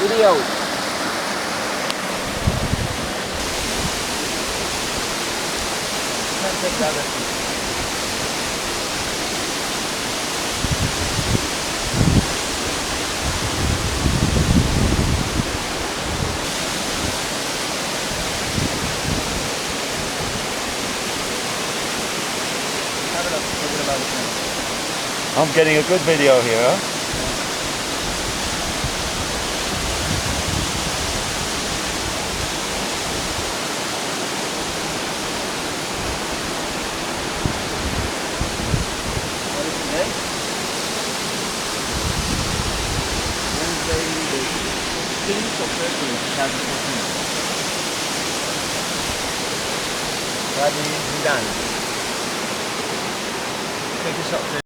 Video. Can't take the other seat. Have a look. Forget about it now. I'm getting a good video here. Huh? What is the date? Wednesday, the 16th of February, 2014. Wadi Hidan. Take a shot.